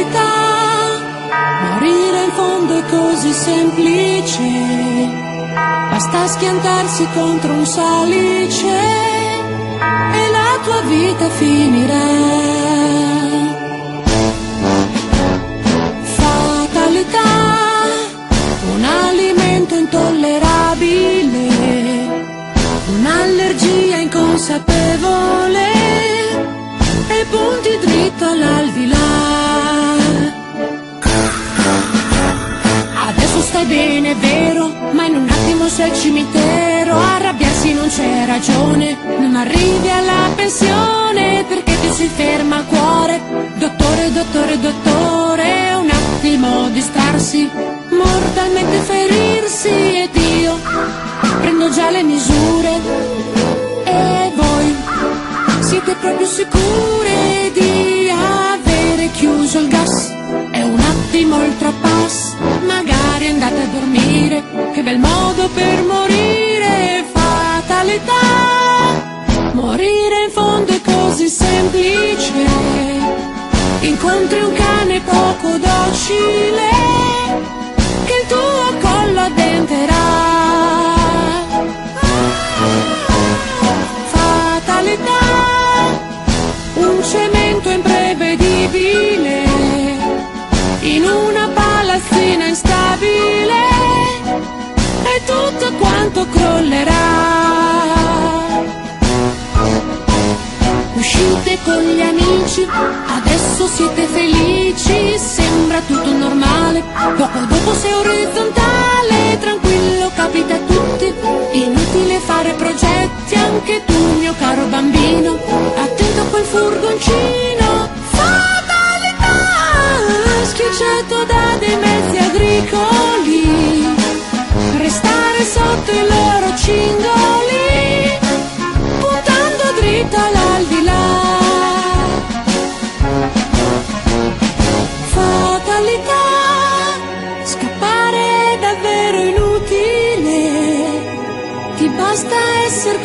fatalità, morire in fondo è così semplice, basta schiantarsi contro un salice e la tua vita finirà. Fatalità, un alimento intollerabile, un'allergia inconsapevole e punti dritto all'aldilà. Adesso stai bene, è vero, ma in un attimo sei al cimitero. Arrabbiarsi non c'è ragione, non arrivi alla pensione perché ti si ferma il cuore. Dottore, dottore, dottore, un attimo distrarsi, mortalmente ferirsi ed io prendo già le misure. E voi siete proprio sicure di avere chiuso il gas? È un attimo il trapass, magari andate a dormire, che bel modo per morire. Fatalità, morire in fondo è così semplice, incontri un cane poco docile che il tuo collo addenterà. Fatalità, un cemento imprevedibile in una palazzina instabile e tutto quanto crollerà. Uscite con gli amici, adesso siete felici, sembra tutto normale, poco dopo sei orizzontale, tranquillo, capita a tutti, inutile fare progetti, anche tu mio caro bambino, attento a quel furgoncino. Fatalità, schiacciato da dei mezzi agricoli, restare sotto i loro cingoli, puntando dritto all'aldilà. Fatalità, scappare è davvero inutile, ti basta essere